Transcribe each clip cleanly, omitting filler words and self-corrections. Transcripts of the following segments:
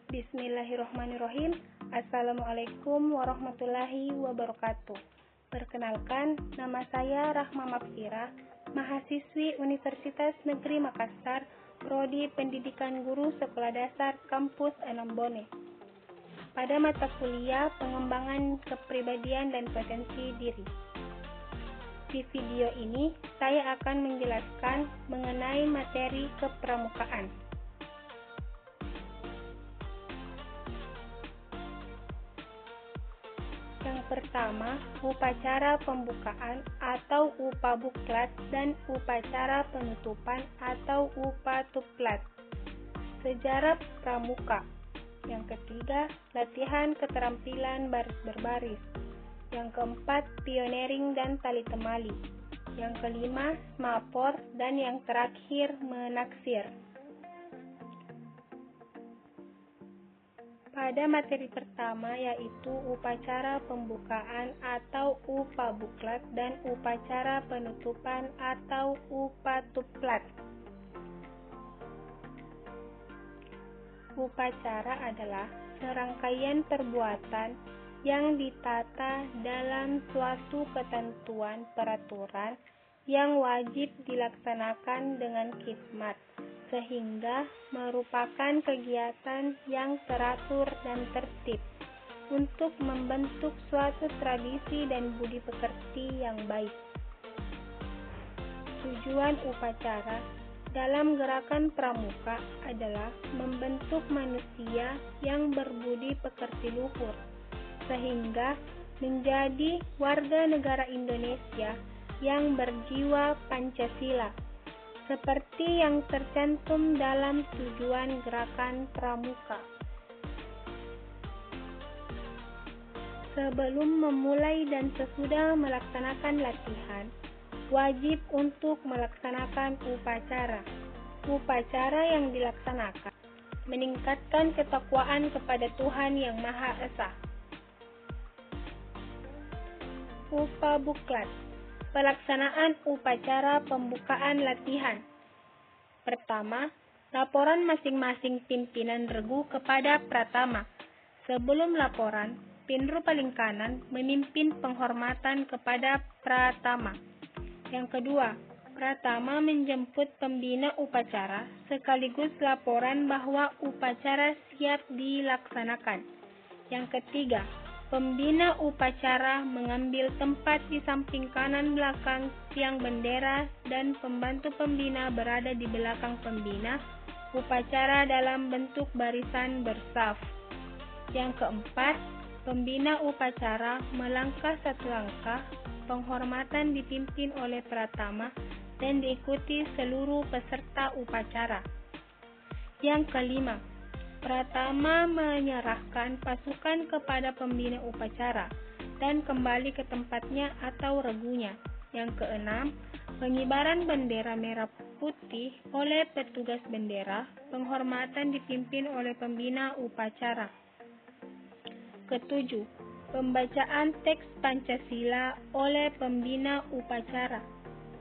Bismillahirrahmanirrahim. Assalamualaikum warahmatullahi wabarakatuh. Perkenalkan, nama saya Rahma Mafira, mahasiswi Universitas Negeri Makassar, Prodi Pendidikan Guru Sekolah Dasar Kampus Anambone. Pada mata kuliah Pengembangan Kepribadian dan Potensi Diri. Di video ini, saya akan menjelaskan mengenai materi kepramukaan. Yang pertama, upacara pembukaan atau upabuklat dan upacara penutupan atau upatuplat. Sejarah pramuka. Yang ketiga, latihan keterampilan baris berbaris. Yang keempat, pioneering dan tali temali. Yang kelima, smapor, dan yang terakhir, menaksir. Pada materi pertama yaitu upacara pembukaan atau upabuklat dan upacara penutupan atau upatuplat. Upacara adalah serangkaian perbuatan yang ditata dalam suatu ketentuan peraturan yang wajib dilaksanakan dengan khidmat, sehingga merupakan kegiatan yang teratur dan tertib untuk membentuk suatu tradisi dan budi pekerti yang baik. Tujuan upacara dalam gerakan pramuka adalah membentuk manusia yang berbudi pekerti luhur, sehingga menjadi warga negara Indonesia yang berjiwa Pancasila, seperti yang tercantum dalam tujuan gerakan pramuka. Sebelum memulai dan sesudah melaksanakan latihan, wajib untuk melaksanakan upacara. Upacara yang dilaksanakan meningkatkan ketakwaan kepada Tuhan Yang Maha Esa. Upabuklat. Pelaksanaan upacara pembukaan latihan. Pertama, laporan masing-masing pimpinan regu kepada Pratama. Sebelum laporan, Pinru paling kanan memimpin penghormatan kepada Pratama. Yang kedua, Pratama menjemput pembina upacara sekaligus laporan bahwa upacara siap dilaksanakan. Yang ketiga, pembina upacara mengambil tempat di samping kanan belakang tiang bendera dan pembantu pembina berada di belakang pembina upacara dalam bentuk barisan bersaf. Yang keempat, pembina upacara melangkah satu langkah, penghormatan dipimpin oleh Pratama dan diikuti seluruh peserta upacara. Yang kelima, Pratama menyerahkan pasukan kepada pembina upacara dan kembali ke tempatnya atau regunya. Yang keenam, pengibaran bendera merah putih oleh petugas bendera, penghormatan dipimpin oleh pembina upacara. Ketujuh, pembacaan teks Pancasila oleh pembina upacara.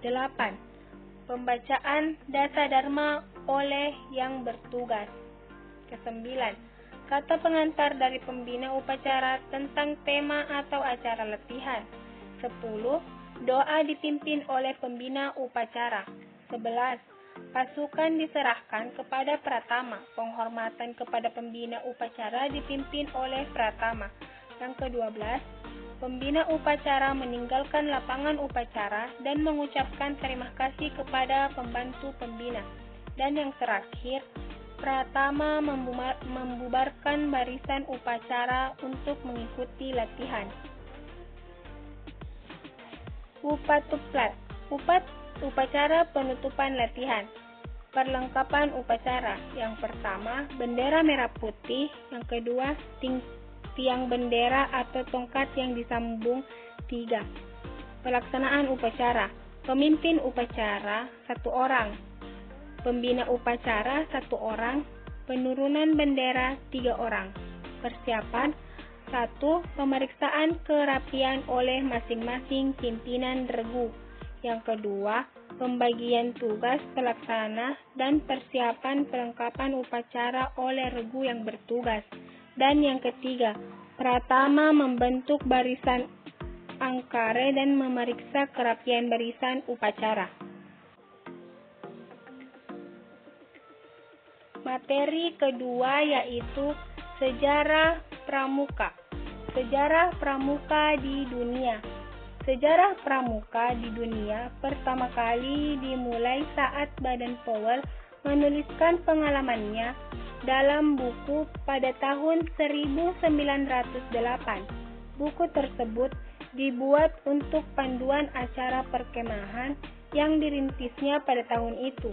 8. Pembacaan Dasa Dharma oleh yang bertugas. Kesembilan, kata pengantar dari pembina upacara tentang tema atau acara latihan. 10. Doa dipimpin oleh pembina upacara. 11. Pasukan diserahkan kepada Pratama. Penghormatan kepada pembina upacara dipimpin oleh Pratama. Yang ke-12, pembina upacara meninggalkan lapangan upacara dan mengucapkan terima kasih kepada pembantu pembina. Dan yang terakhir, Pratama membubarkan barisan upacara untuk mengikuti latihan. Upatuplat. Upacara penutupan latihan. Perlengkapan upacara. Yang pertama, bendera merah putih. Yang kedua, tiang bendera atau tongkat yang disambung 3. Pelaksanaan upacara. Pemimpin upacara 1 orang. Pembina upacara 1 orang, penurunan bendera 3 orang. Persiapan 1. Pemeriksaan kerapian oleh masing-masing pimpinan regu. Yang kedua, pembagian tugas pelaksana, dan persiapan perlengkapan upacara oleh regu yang bertugas. Dan yang ketiga, pratama membentuk barisan angkare dan memeriksa kerapian barisan upacara. Materi kedua yaitu sejarah pramuka. Sejarah pramuka di dunia. Sejarah pramuka di dunia pertama kali dimulai saat Baden-Powell menuliskan pengalamannya dalam buku pada tahun 1908. Buku tersebut dibuat untuk panduan acara perkemahan yang dirintisnya pada tahun itu.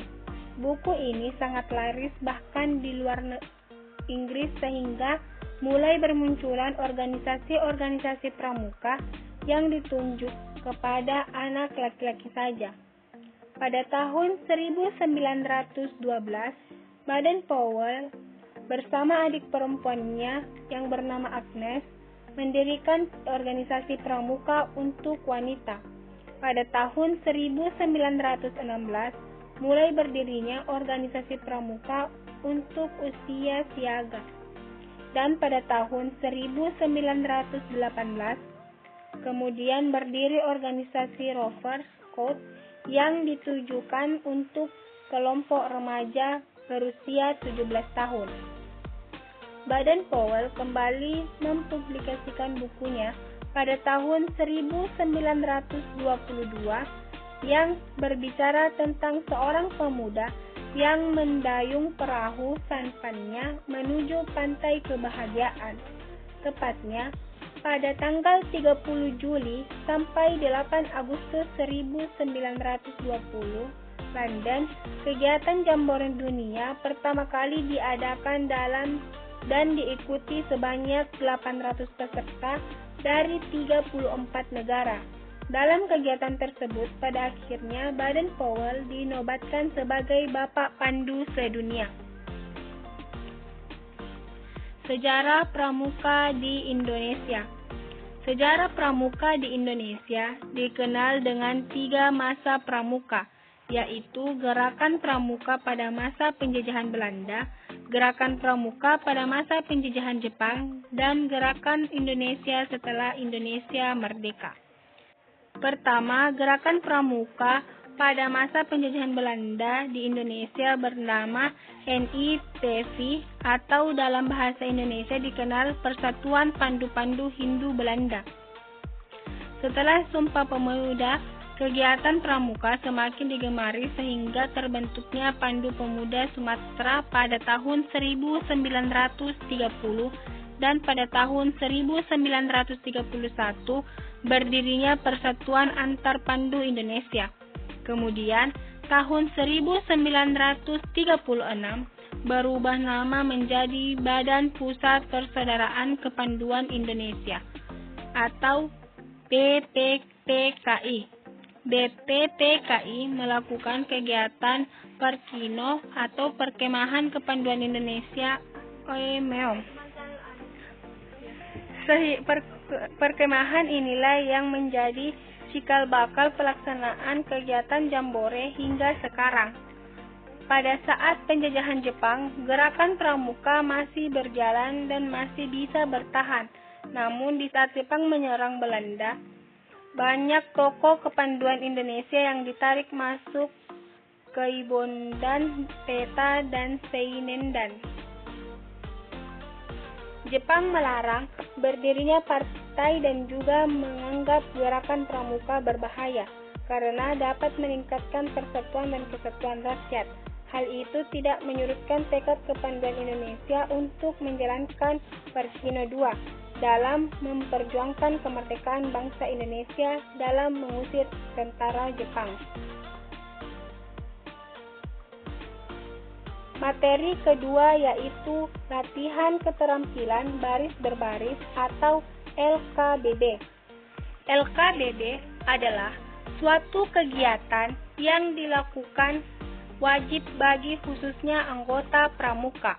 Buku ini sangat laris bahkan di luar Inggris sehingga mulai bermunculan organisasi-organisasi pramuka yang ditunjuk kepada anak laki-laki saja. Pada tahun 1912, Baden-Powell bersama adik perempuannya yang bernama Agnes mendirikan organisasi pramuka untuk wanita. Pada tahun 1916, mulai berdirinya organisasi pramuka untuk usia siaga. Dan pada tahun 1918, kemudian berdiri organisasi Rovers Scout yang ditujukan untuk kelompok remaja berusia 17 tahun. Baden-Powell kembali mempublikasikan bukunya pada tahun 1922 yang berbicara tentang seorang pemuda yang mendayung perahu sampannya menuju pantai kebahagiaan. Tepatnya pada tanggal 30 Juli sampai 8 Agustus 1920, London, kegiatan Jambore Dunia pertama kali diadakan dan diikuti sebanyak 800 peserta dari 34 negara. Dalam kegiatan tersebut, pada akhirnya Baden-Powell dinobatkan sebagai Bapak Pandu Sedunia. Sejarah Pramuka di Indonesia. Sejarah pramuka di Indonesia dikenal dengan 3 masa pramuka, yaitu Gerakan Pramuka pada masa penjajahan Belanda, Gerakan Pramuka pada masa penjajahan Jepang, dan Gerakan Indonesia setelah Indonesia merdeka. Pertama, Gerakan Pramuka pada masa penjajahan Belanda di Indonesia bernama NITV atau dalam bahasa Indonesia dikenal Persatuan Pandu-Pandu Hindu Belanda. Setelah Sumpah Pemuda, kegiatan pramuka semakin digemari sehingga terbentuknya Pandu Pemuda Sumatera pada tahun 1930 dan pada tahun 1931 berdirinya Persatuan Antar Pandu Indonesia. Kemudian, tahun 1936 berubah nama menjadi Badan Pusat Persaudaraan Kepanduan Indonesia atau BPPKI. BPPKI melakukan kegiatan Perkino atau Perkemahan Kepanduan Indonesia (OEMEO). Perkemahan inilah yang menjadi cikal bakal pelaksanaan kegiatan Jambore hingga sekarang. Pada saat penjajahan Jepang, gerakan pramuka masih berjalan dan masih bisa bertahan. Namun di saat Jepang menyerang Belanda, banyak tokoh kepanduan Indonesia yang ditarik masuk ke Ibondan, Peta, dan Seinendan. Jepang melarang berdirinya partai dan juga menganggap gerakan pramuka berbahaya karena dapat meningkatkan persatuan dan kesatuan rakyat. Hal itu tidak menyurutkan tekad kepanduan Indonesia untuk menjalankan Perkino II dalam memperjuangkan kemerdekaan bangsa Indonesia dalam mengusir tentara Jepang. Materi kedua yaitu latihan keterampilan baris berbaris atau LKBB. LKBB adalah suatu kegiatan yang dilakukan wajib bagi khususnya anggota pramuka.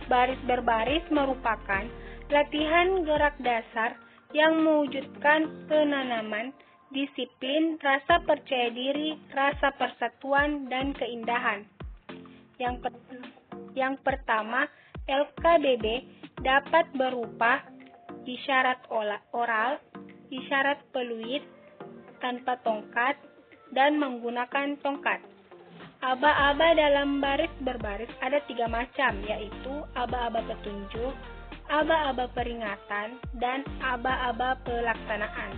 Baris berbaris merupakan latihan gerak dasar yang mewujudkan penanaman disiplin, rasa percaya diri, rasa persatuan, dan keindahan. Yang pertama, LKBB dapat berupa isyarat oral, isyarat peluit tanpa tongkat, dan menggunakan tongkat. Aba-aba dalam baris berbaris ada 3 macam, yaitu aba-aba petunjuk, aba-aba peringatan, dan aba-aba pelaksanaan.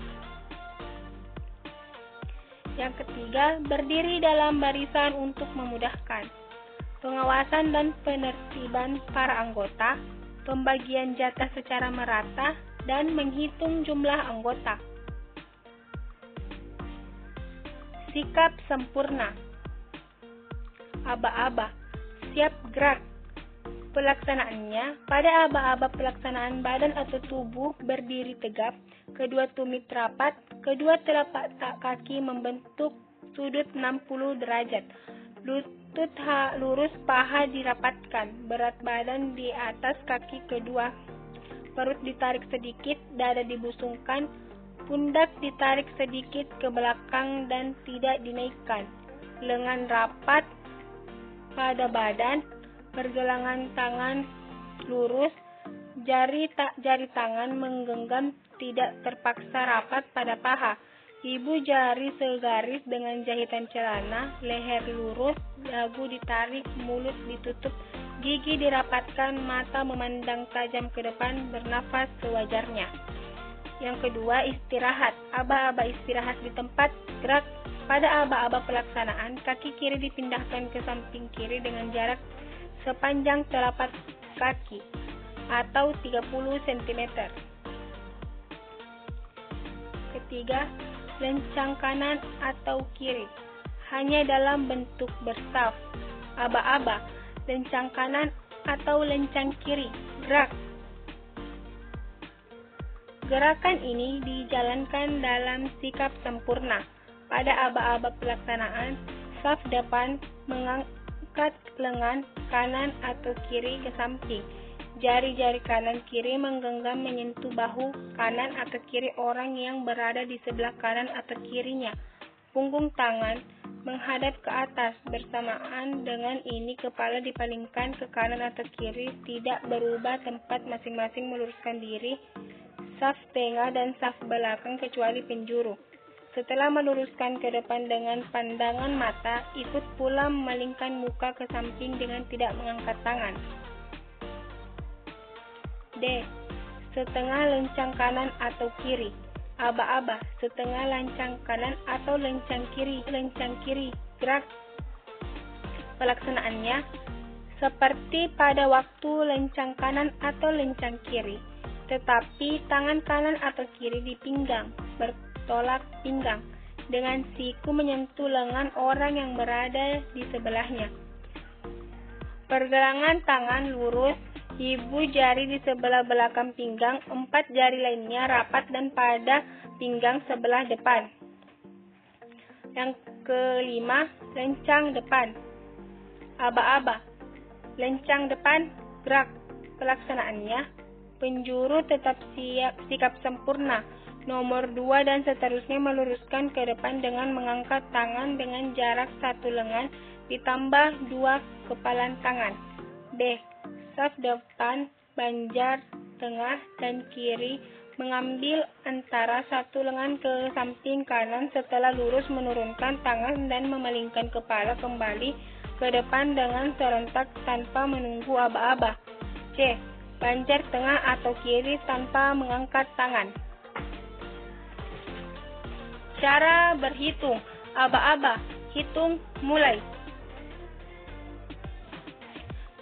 Yang ketiga, berdiri dalam barisan untuk memudahkan pengawasan dan penertiban para anggota, pembagian jatah secara merata, dan menghitung jumlah anggota. Sikap sempurna. Aba-aba siap gerak. Pelaksanaannya, pada aba-aba pelaksanaan badan atau tubuh berdiri tegap, kedua tumit rapat, kedua telapak kaki membentuk sudut 60 derajat, lutut lurus, paha dirapatkan, berat badan di atas kaki kedua, perut ditarik sedikit, dada dibusungkan, pundak ditarik sedikit ke belakang dan tidak dinaikkan, lengan rapat pada badan, pergelangan tangan lurus, jari tangan menggenggam tidak terpaksa rapat pada paha, ibu jari segaris dengan jahitan celana, leher lurus, dagu ditarik, mulut ditutup, gigi dirapatkan, mata memandang tajam ke depan, bernafas sewajarnya. Yang kedua, istirahat. Aba-aba istirahat di tempat, gerak. Pada aba-aba pelaksanaan, kaki kiri dipindahkan ke samping kiri dengan jarak sepanjang telapak kaki atau 30 cm. Ketiga, lencang kanan atau kiri, hanya dalam bentuk berstaf. Aba-aba, lencang kanan atau lencang kiri, gerak. Gerakan ini dijalankan dalam sikap sempurna. Pada aba-aba pelaksanaan, saf depan mengangkat lengan kanan atau kiri ke samping. Jari-jari kanan kiri menggenggam menyentuh bahu kanan atau kiri orang yang berada di sebelah kanan atau kirinya. Punggung tangan menghadap ke atas. Bersamaan dengan ini, kepala dipalingkan ke kanan atau kiri, tidak berubah tempat, masing-masing meluruskan diri, saf tengah dan saf belakang kecuali penjuru. Setelah meluruskan ke depan dengan pandangan mata, ikut pula memalingkan muka ke samping dengan tidak mengangkat tangan. D. Setengah lencang kanan atau kiri. Aba-aba, setengah lencang kanan atau lencang kiri, gerak. Pelaksanaannya seperti pada waktu lencang kanan atau lencang kiri, tetapi tangan kanan atau kiri di pinggang, bertolak pinggang, dengan siku menyentuh lengan orang yang berada di sebelahnya. Pergelangan tangan lurus, ibu jari di sebelah belakang pinggang, 4 jari lainnya rapat dan pada pinggang sebelah depan. Yang kelima, lencang depan. Aba-aba, lencang depan, gerak. Pelaksanaannya, penjuru tetap sikap sempurna. Nomor 2 dan seterusnya meluruskan ke depan dengan mengangkat tangan dengan jarak 1 lengan ditambah 2 kepalan tangan. B. Saf depan, banjar, tengah, dan kiri mengambil antara 1 lengan ke samping kanan setelah lurus menurunkan tangan dan memalingkan kepala kembali ke depan dengan serentak tanpa menunggu aba-aba. C. Banjar tengah atau kiri tanpa mengangkat tangan. Cara berhitung. Aba-aba, hitung mulai.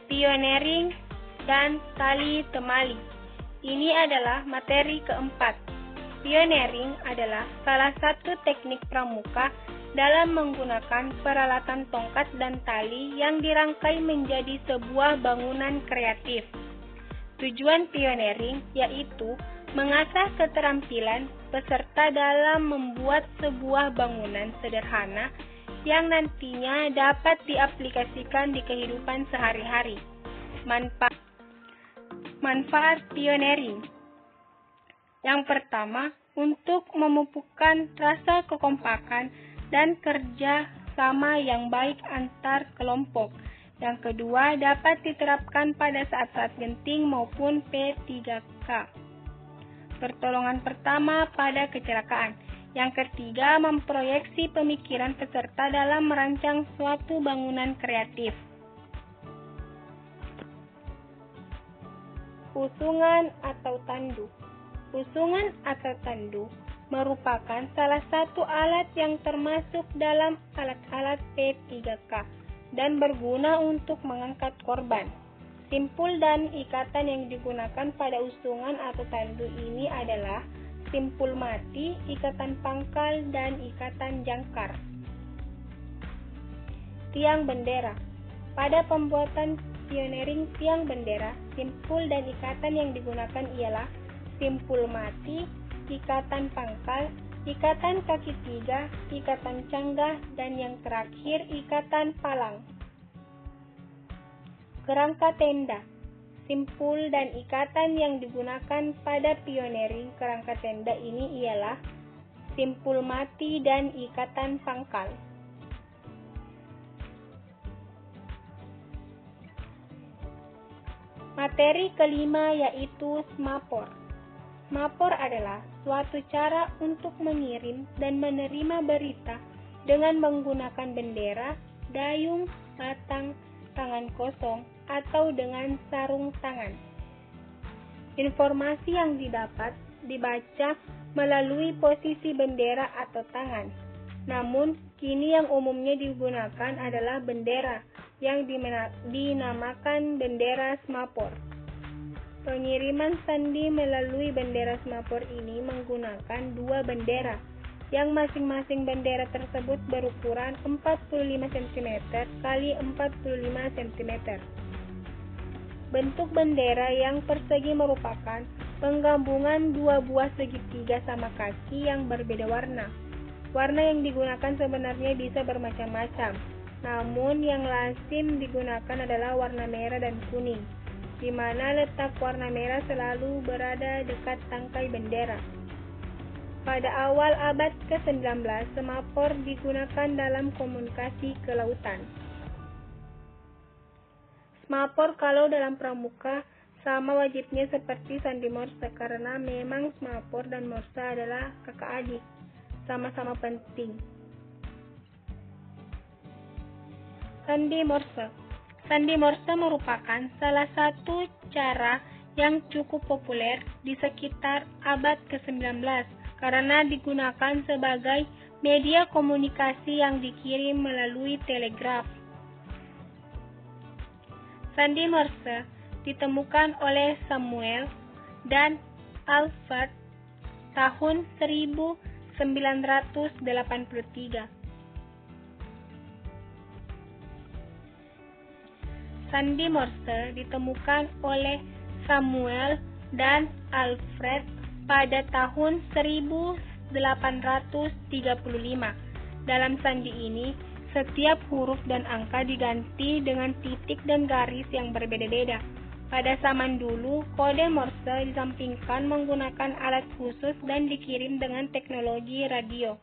Pioneering dan tali temali. Ini adalah materi keempat. Pioneering adalah salah satu teknik pramuka dalam menggunakan peralatan tongkat dan tali yang dirangkai menjadi sebuah bangunan kreatif. Tujuan pioneering yaitu mengasah keterampilan peserta dalam membuat sebuah bangunan sederhana yang nantinya dapat diaplikasikan di kehidupan sehari-hari. Manfaat pioneering. Yang pertama, untuk memupukkan rasa kekompakan dan kerja sama yang baik antar kelompok. Yang kedua, dapat diterapkan pada saat-saat genting maupun P3K. Pertolongan pertama pada kecelakaan. Yang ketiga, memproyeksi pemikiran peserta dalam merancang suatu bangunan kreatif. Pusungan atau tandu. Pusungan atau tandu merupakan salah satu alat yang termasuk dalam alat-alat P3K dan berguna untuk mengangkat korban. Simpul dan ikatan yang digunakan pada usungan atau tandu ini adalah simpul mati, ikatan pangkal, dan ikatan jangkar. Tiang bendera. Pada pembuatan pioneering tiang bendera, simpul dan ikatan yang digunakan ialah simpul mati, ikatan pangkal, ikatan kaki tiga, ikatan canggah, dan yang terakhir ikatan palang. Kerangka tenda. Simpul dan ikatan yang digunakan pada pioneering kerangka tenda ini ialah simpul mati dan ikatan pangkal. Materi kelima yaitu semapor. Semapor adalah suatu cara untuk mengirim dan menerima berita dengan menggunakan bendera, dayung, batang, tangan kosong, atau dengan sarung tangan. Informasi yang didapat dibaca melalui posisi bendera atau tangan. Namun, kini yang umumnya digunakan adalah bendera yang dinamakan bendera semapor. Pengiriman sandi melalui bendera semapor ini menggunakan dua bendera, yang masing-masing bendera tersebut berukuran 45 cm x 45 cm. Bentuk bendera yang persegi merupakan penggabungan dua buah segitiga sama kaki yang berbeda warna. Warna yang digunakan sebenarnya bisa bermacam-macam, namun yang lazim digunakan adalah warna merah dan kuning, di mana letak warna merah selalu berada dekat tangkai bendera. Pada awal abad ke-19, semapor digunakan dalam komunikasi kelautan. Semapor kalau dalam pramuka sama wajibnya seperti sandi morse, karena memang semapor dan morse adalah kakak adik, sama-sama penting. Sandi morse. Sandi morse merupakan salah satu cara yang cukup populer di sekitar abad ke-19 karena digunakan sebagai media komunikasi yang dikirim melalui telegraf. Sandi morse ditemukan oleh Samuel dan Alfred tahun 1983. Sandi morse ditemukan oleh Samuel dan Alfred pada tahun 1835. Dalam sandi ini, setiap huruf dan angka diganti dengan titik dan garis yang berbeda-beda. Pada zaman dulu, kode morse disampingkan menggunakan alat khusus dan dikirim dengan teknologi radio.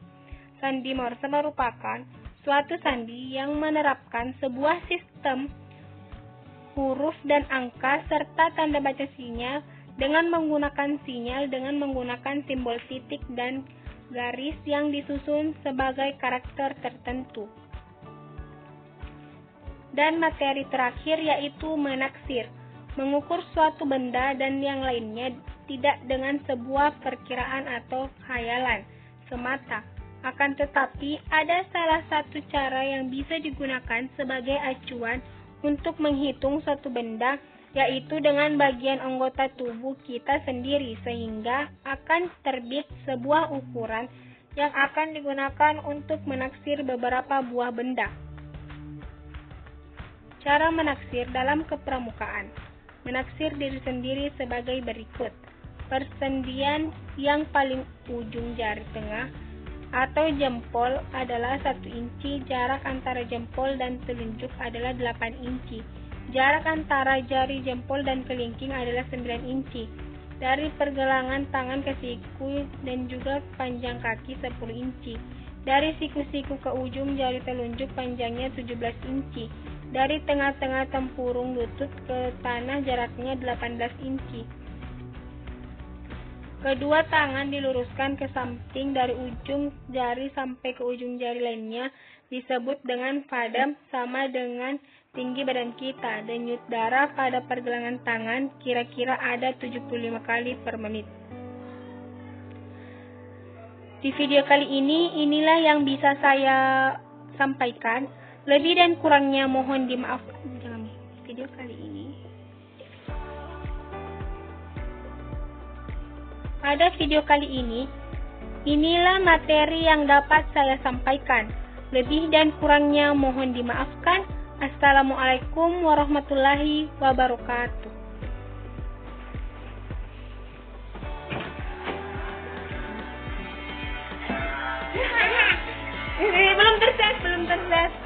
Sandi morse merupakan suatu sandi yang menerapkan sebuah sistem huruf dan angka serta tanda baca sinyal dengan menggunakan simbol titik dan garis yang disusun sebagai karakter tertentu. Dan materi terakhir yaitu menaksir, mengukur suatu benda dan yang lainnya tidak dengan sebuah perkiraan atau khayalan semata. Akan tetapi ada salah satu cara yang bisa digunakan sebagai acuan untuk menghitung suatu benda, yaitu dengan bagian anggota tubuh kita sendiri, sehingga akan terbit sebuah ukuran yang akan digunakan untuk menaksir beberapa buah benda. Cara menaksir dalam kepramukaan. Menaksir diri sendiri sebagai berikut. Persendian yang paling ujung jari tengah atau jempol adalah 1 inci, jarak antara jempol dan telunjuk adalah 8 inci, jarak antara jari jempol dan kelingking adalah 9 inci, dari pergelangan tangan ke siku dan juga panjang kaki 10 inci. Dari siku-siku ke ujung jari telunjuk panjangnya 17 inci. Dari tengah-tengah tempurung lutut ke tanah jaraknya 18 inci. Kedua tangan diluruskan ke samping dari ujung jari sampai ke ujung jari lainnya, disebut dengan padam, sama dengan tinggi badan kita. Denyut darah pada pergelangan tangan kira-kira ada 75 kali per menit. Di video kali ini, inilah yang bisa saya sampaikan. Lebih dan kurangnya mohon dimaafkan. Dalam video kali ini, pada video kali ini, inilah materi yang dapat saya sampaikan. Lebih dan kurangnya mohon dimaafkan. Assalamualaikum warahmatullahi wabarakatuh. Belum terses.